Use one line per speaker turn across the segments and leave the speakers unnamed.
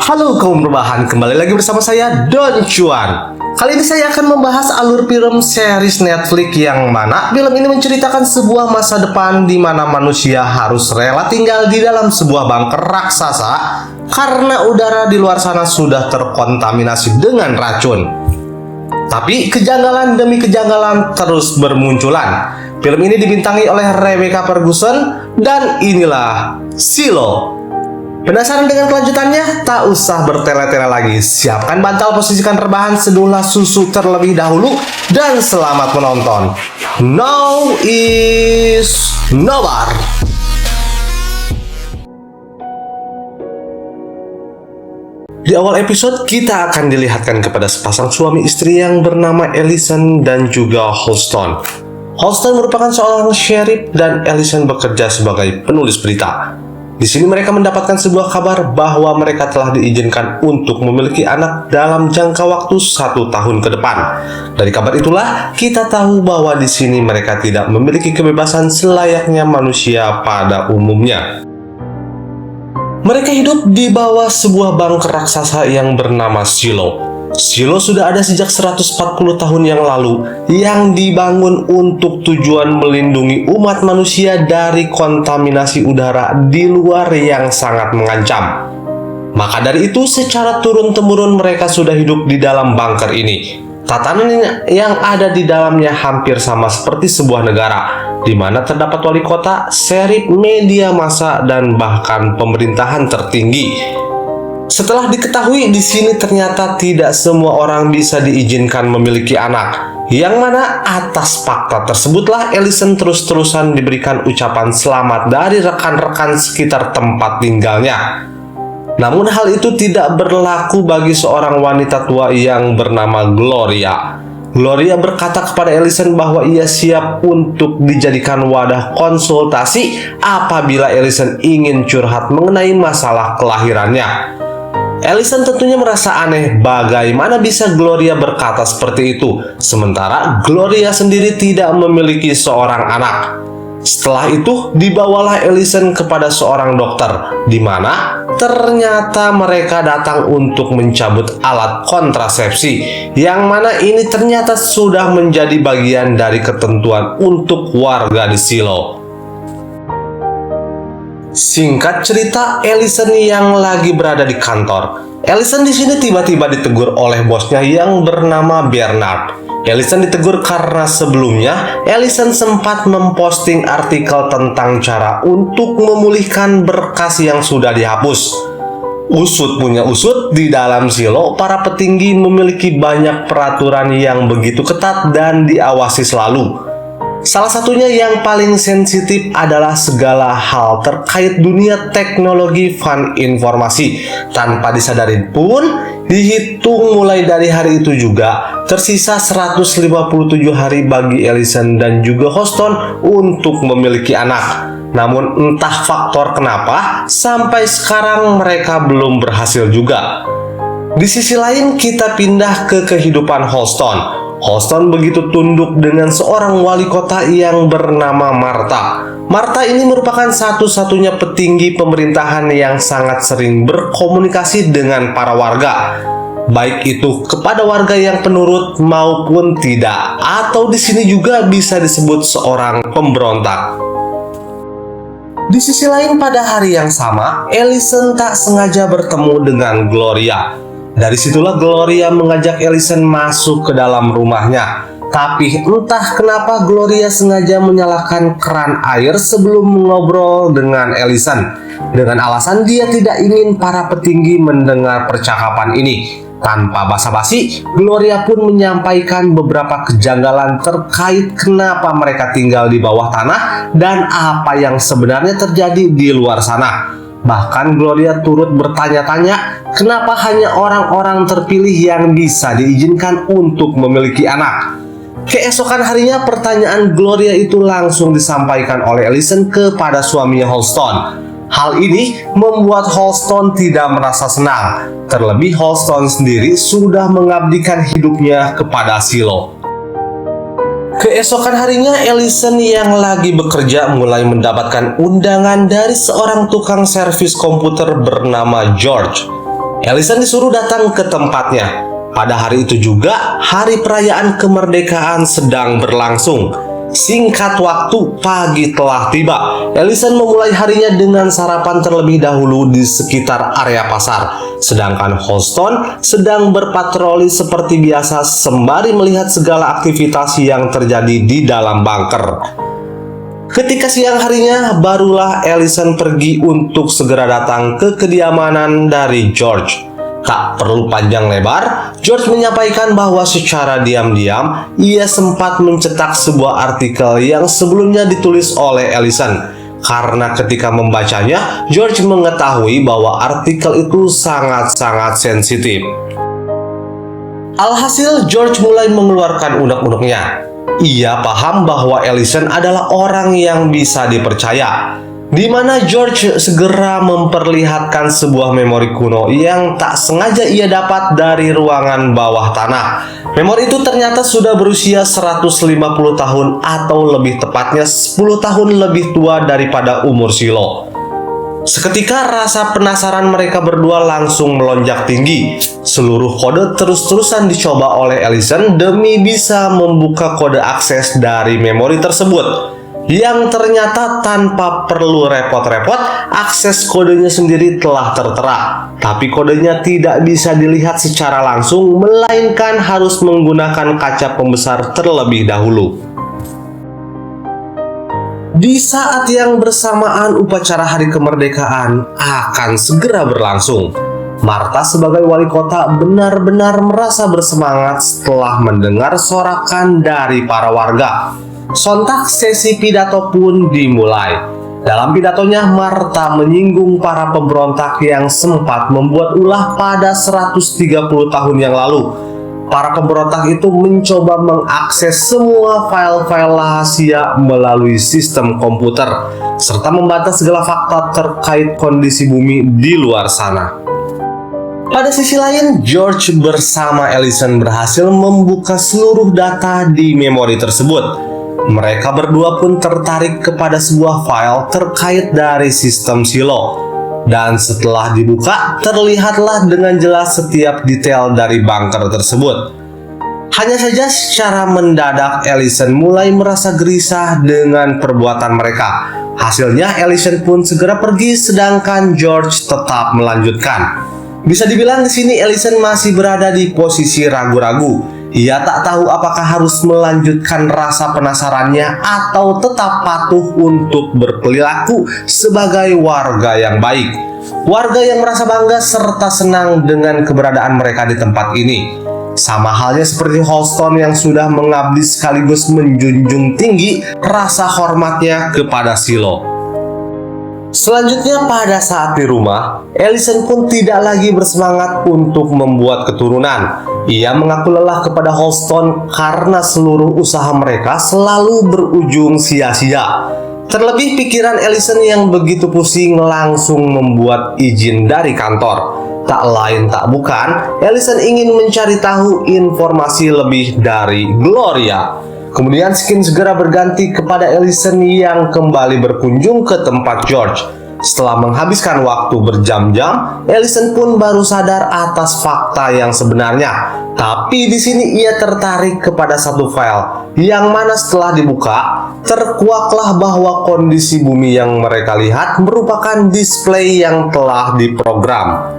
Halo kaum rebahan, kembali lagi bersama saya Don Cuan. Kali ini saya akan membahas alur film series Netflix yang mana film ini menceritakan sebuah masa depan di mana manusia harus rela tinggal di dalam sebuah bunker raksasa karena udara di luar sana sudah terkontaminasi dengan racun. Tapi kejanggalan demi kejanggalan terus bermunculan. Film ini dibintangi oleh Rebecca Ferguson dan inilah Silo. Penasaran dengan kelanjutannya? Tak usah bertele-tele lagi. Siapkan bantal, posisikan rebahan, seduhlah susu terlebih dahulu, dan selamat menonton. Now is Nobar. Di awal episode, kita akan dilihatkan kepada sepasang suami istri yang bernama Ellison dan juga Holston. Holston merupakan seorang sheriff dan Ellison bekerja sebagai penulis berita. Di sini mereka mendapatkan sebuah kabar bahwa mereka telah diizinkan untuk memiliki anak dalam jangka waktu 1 tahun ke depan. Dari kabar itulah kita tahu bahwa di sini mereka tidak memiliki kebebasan selayaknya manusia pada umumnya. Mereka hidup di bawah sebuah bunker raksasa yang bernama Silo. Silo sudah ada sejak 140 tahun yang lalu, yang dibangun untuk tujuan melindungi umat manusia dari kontaminasi udara di luar yang sangat mengancam. Maka dari itu, secara turun-temurun mereka sudah hidup di dalam bunker ini. Tatanan yang ada di dalamnya hampir sama seperti sebuah negara, di mana terdapat wali kota, sheriff, media massa, dan bahkan pemerintahan tertinggi. Setelah diketahui di sini ternyata tidak semua orang bisa diizinkan memiliki anak, yang mana atas fakta tersebutlah Ellison terus-terusan diberikan ucapan selamat dari rekan-rekan sekitar tempat tinggalnya. Namun hal itu tidak berlaku bagi seorang wanita tua yang bernama Gloria. Gloria berkata kepada Ellison bahwa ia siap untuk dijadikan wadah konsultasi apabila Ellison ingin curhat mengenai masalah kelahirannya. Ellison tentunya merasa aneh bagaimana bisa Gloria berkata seperti itu, sementara Gloria sendiri tidak memiliki seorang anak. Setelah itu, dibawalah Ellison kepada seorang dokter, di mana ternyata mereka datang untuk mencabut alat kontrasepsi, yang mana ini ternyata sudah menjadi bagian dari ketentuan untuk warga di Silo. Singkat cerita, Ellison yang lagi berada di kantor. Ellison di sini tiba-tiba ditegur oleh bosnya yang bernama Bernard. Ellison ditegur karena sebelumnya Ellison sempat memposting artikel tentang cara untuk memulihkan berkas yang sudah dihapus. Usut punya usut, di dalam Silo para petinggi memiliki banyak peraturan yang begitu ketat dan diawasi selalu. Salah satunya yang paling sensitif adalah segala hal terkait dunia teknologi dan informasi. Tanpa disadari pun, dihitung mulai dari hari itu juga, tersisa 157 hari bagi Ellison dan juga Holston untuk memiliki anak. Namun entah faktor kenapa, sampai sekarang mereka belum berhasil juga. Di sisi lain, kita pindah ke kehidupan Holston. Holston begitu tunduk dengan seorang wali kota yang bernama Martha. Martha ini merupakan satu-satunya petinggi pemerintahan yang sangat sering berkomunikasi dengan para warga, baik itu kepada warga yang penurut maupun tidak, atau di sini juga bisa disebut seorang pemberontak. Di sisi lain, pada hari yang sama, Ellison tak sengaja bertemu dengan Gloria. Dari situlah Gloria mengajak Ellison masuk ke dalam rumahnya. Tapi entah kenapa Gloria sengaja menyalakan keran air sebelum mengobrol dengan Ellison, dengan alasan dia tidak ingin para petinggi mendengar percakapan ini. Tanpa basa-basi, Gloria pun menyampaikan beberapa kejanggalan terkait kenapa mereka tinggal di bawah tanah dan apa yang sebenarnya terjadi di luar sana. Bahkan Gloria turut bertanya-tanya kenapa hanya orang-orang terpilih yang bisa diizinkan untuk memiliki anak. Keesokan harinya pertanyaan Gloria itu langsung disampaikan oleh Ellison kepada suaminya Holston. Hal ini membuat Holston tidak merasa senang. Terlebih Holston sendiri sudah mengabdikan hidupnya kepada Silo. Keesokan harinya, Ellison yang lagi bekerja mulai mendapatkan undangan dari seorang tukang servis komputer bernama George. Ellison disuruh datang ke tempatnya. Pada hari itu juga, hari perayaan kemerdekaan sedang berlangsung. Singkat waktu, pagi telah tiba. Ellison memulai harinya dengan sarapan terlebih dahulu di sekitar area pasar. Sedangkan Houston sedang berpatroli seperti biasa sembari melihat segala aktivitas yang terjadi di dalam bunker. Ketika siang harinya, barulah Ellison pergi untuk segera datang ke kediaman dari George. Tak perlu panjang lebar, George menyampaikan bahwa secara diam-diam ia sempat mencetak sebuah artikel yang sebelumnya ditulis oleh Ellison. Karena ketika membacanya, George mengetahui bahwa artikel itu sangat-sangat sensitif. Alhasil, George mulai mengeluarkan unek-uneknya. Ia paham bahwa Ellison adalah orang yang bisa dipercaya, di mana George segera memperlihatkan sebuah memori kuno yang tak sengaja ia dapat dari ruangan bawah tanah. Memori itu ternyata sudah berusia 150 tahun atau lebih tepatnya 10 tahun lebih tua daripada umur Shiloh. Seketika rasa penasaran mereka berdua langsung melonjak tinggi. Seluruh kode terus-terusan dicoba oleh Ellison demi bisa membuka kode akses dari memori tersebut. Yang ternyata tanpa perlu repot-repot, akses kodenya sendiri telah tertera. Tapi kodenya tidak bisa dilihat secara langsung, melainkan harus menggunakan kaca pembesar terlebih dahulu. Di saat yang bersamaan upacara hari kemerdekaan akan segera berlangsung, Martha sebagai wali kota benar-benar merasa bersemangat setelah mendengar sorakan dari para warga. Sontak sesi pidato pun dimulai. Dalam pidatonya, Martha menyinggung para pemberontak yang sempat membuat ulah pada 130 tahun yang lalu. Para pemberontak itu mencoba mengakses semua file-file rahasia melalui sistem komputer, serta membantah segala fakta terkait kondisi bumi di luar sana. Pada sisi lain, George bersama Ellison berhasil membuka seluruh data di memori tersebut. Mereka berdua pun tertarik kepada sebuah file terkait dari sistem Shiloh. Dan setelah dibuka, terlihatlah dengan jelas setiap detail dari bunker tersebut. Hanya saja secara mendadak Ellison mulai merasa gerisah dengan perbuatan mereka. Hasilnya Ellison pun segera pergi sedangkan George tetap melanjutkan. Bisa dibilang di sini Ellison masih berada di posisi ragu-ragu. Ia tak tahu apakah harus melanjutkan rasa penasarannya atau tetap patuh untuk berperilaku sebagai warga yang baik. Warga yang merasa bangga serta senang dengan keberadaan mereka di tempat ini. Sama halnya seperti Houston yang sudah mengabdi sekaligus menjunjung tinggi rasa hormatnya kepada Shiloh. Selanjutnya pada saat di rumah, Ellison pun tidak lagi bersemangat untuk membuat keturunan. Ia mengaku lelah kepada Houston karena seluruh usaha mereka selalu berujung sia-sia. Terlebih pikiran Ellison yang begitu pusing langsung membuat izin dari kantor. Tak lain tak bukan, Ellison ingin mencari tahu informasi lebih dari Gloria. Kemudian Skin segera berganti kepada Ellison yang kembali berkunjung ke tempat George. Setelah menghabiskan waktu berjam-jam, Ellison pun baru sadar atas fakta yang sebenarnya. Tapi di sini ia tertarik kepada satu file, yang mana setelah dibuka, terkuaklah bahwa kondisi bumi yang mereka lihat merupakan display yang telah diprogram.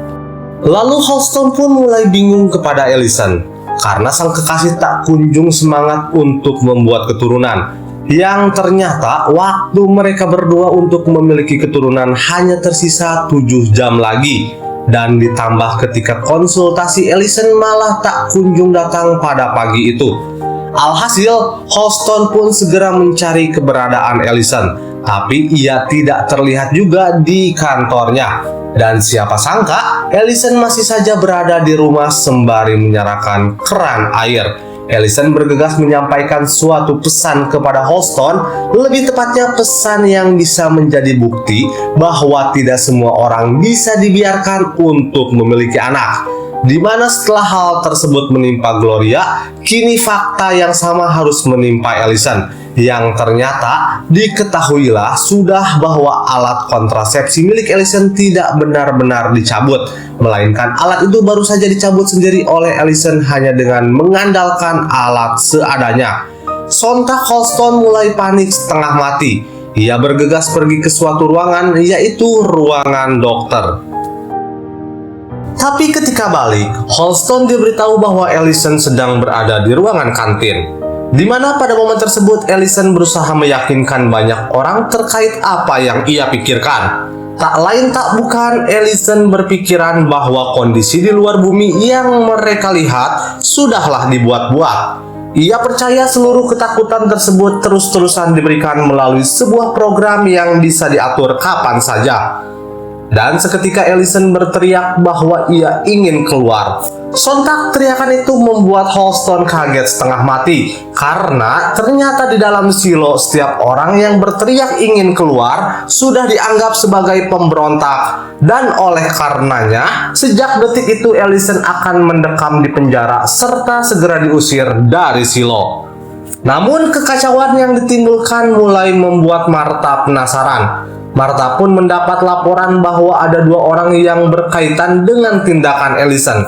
Lalu Houston pun mulai bingung kepada Ellison. Karena sang kekasih tak kunjung semangat untuk membuat keturunan. Yang ternyata waktu mereka berdua untuk memiliki keturunan hanya tersisa 7 jam lagi. Dan ditambah ketika konsultasi Ellison malah tak kunjung datang pada pagi itu. Alhasil, Houston pun segera mencari keberadaan Ellison. Tapi ia tidak terlihat juga di kantornya. Dan siapa sangka, Ellison masih saja berada di rumah sembari menyalakan keran air. Ellison bergegas menyampaikan suatu pesan kepada Houston, lebih tepatnya pesan yang bisa menjadi bukti bahwa tidak semua orang bisa dibiarkan untuk memiliki anak. Di mana setelah hal tersebut menimpa Gloria, kini fakta yang sama harus menimpa Ellison. yang ternyata diketahuilah sudah bahwa alat kontrasepsi milik Allison tidak benar-benar dicabut, melainkan alat itu baru saja dicabut sendiri oleh Allison hanya dengan mengandalkan alat seadanya. Sontak Holston mulai panik setengah mati. Ia bergegas pergi ke suatu ruangan, yaitu ruangan dokter. Tapi ketika balik, Holston diberitahu bahwa Allison sedang berada di ruangan kantin, di mana pada momen tersebut Allison berusaha meyakinkan banyak orang terkait apa yang ia pikirkan. Tak lain tak bukan, Allison berpikiran bahwa kondisi di luar bumi yang mereka lihat sudahlah dibuat-buat. Ia percaya seluruh ketakutan tersebut terus-terusan diberikan melalui sebuah program yang bisa diatur kapan saja. Dan seketika Allison berteriak bahwa ia ingin keluar. Sontak teriakan itu membuat Holston kaget setengah mati, karena ternyata di dalam silo setiap orang yang berteriak ingin keluar sudah dianggap sebagai pemberontak. Dan oleh karenanya, sejak detik itu Allison akan mendekam di penjara serta segera diusir dari silo. Namun kekacauan yang ditimbulkan mulai membuat Martha penasaran. Martha pun mendapat laporan bahwa ada dua orang yang berkaitan dengan tindakan Allison.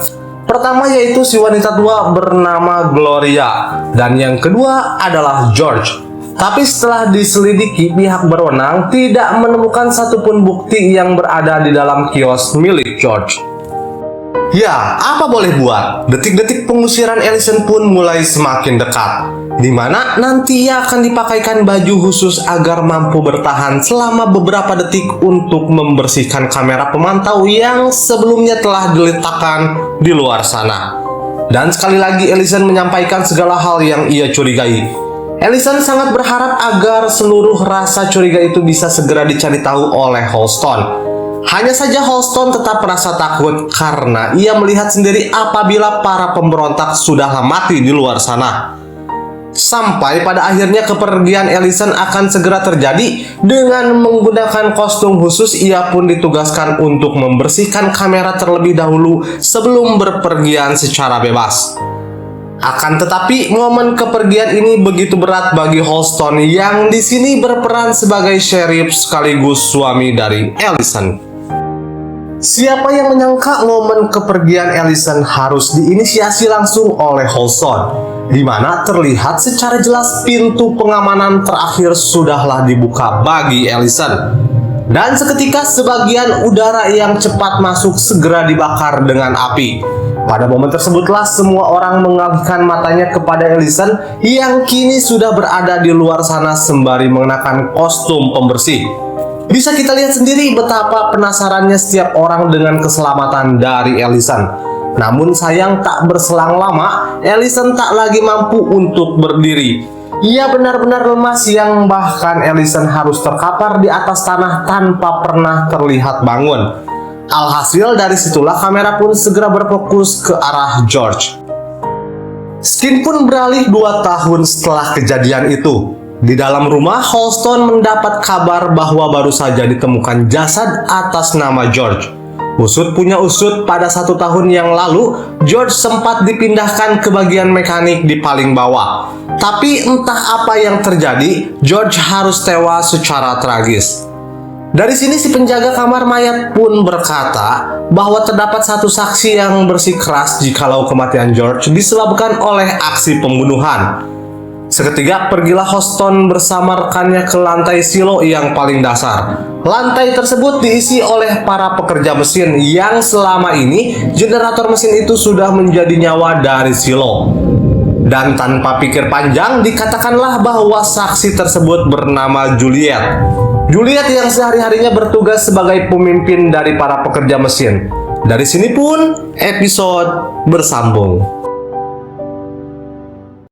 Pertama yaitu si wanita tua bernama Gloria, dan yang kedua adalah George. Tapi setelah diselidiki, pihak berwenang tidak menemukan satupun bukti yang berada di dalam kios milik George. Ya, apa boleh buat, detik-detik pengusiran Allison pun mulai semakin dekat, di mana nanti ia akan dipakaikan baju khusus agar mampu bertahan selama beberapa detik untuk membersihkan kamera pemantau yang sebelumnya telah diletakkan di luar sana. Dan sekali lagi Allison menyampaikan segala hal yang ia curigai. Allison sangat berharap agar seluruh rasa curiga itu bisa segera dicari tahu oleh Holston. Hanya saja Holston tetap merasa takut karena ia melihat sendiri apabila para pemberontak sudahlah mati di luar sana. Sampai pada akhirnya kepergian Allison akan segera terjadi. Dengan menggunakan kostum khusus, ia pun ditugaskan untuk membersihkan kamera terlebih dahulu sebelum berpergian secara bebas. Akan tetapi momen kepergian ini begitu berat bagi Holston yang di sini berperan sebagai sheriff sekaligus suami dari Allison. Siapa yang menyangka momen kepergian Allison harus diinisiasi langsung oleh Holston, di mana terlihat secara jelas pintu pengamanan terakhir sudahlah dibuka bagi Allison. Dan seketika sebagian udara yang cepat masuk segera dibakar dengan api. Pada momen tersebutlah semua orang mengalihkan matanya kepada Allison yang kini sudah berada di luar sana sembari mengenakan kostum pembersih. Bisa kita lihat sendiri betapa penasarannya setiap orang dengan keselamatan dari Allison. Namun sayang tak berselang lama, Allison tak lagi mampu untuk berdiri. Ia benar-benar lemas yang bahkan Allison harus terkapar di atas tanah tanpa pernah terlihat bangun. Alhasil dari situlah kamera pun segera berfokus ke arah George. Scene pun beralih 2 tahun setelah kejadian itu. Di dalam rumah, Holston mendapat kabar bahwa baru saja ditemukan jasad atas nama George. Usut punya usut, pada 1 tahun yang lalu, George sempat dipindahkan ke bagian mekanik di paling bawah. Tapi entah apa yang terjadi, George harus tewas secara tragis. Dari sini si penjaga kamar mayat pun berkata bahwa terdapat satu saksi yang bersikeras jikalau kematian George disebabkan oleh aksi pembunuhan. Seketika pergilah Holston bersama rekannya ke lantai silo yang paling dasar. Lantai tersebut diisi oleh para pekerja mesin yang selama ini generator mesin itu sudah menjadi nyawa dari silo. Dan tanpa pikir panjang dikatakanlah bahwa saksi tersebut bernama Juliet. Juliet yang sehari-harinya bertugas sebagai pemimpin dari para pekerja mesin. Dari sini pun episode bersambung.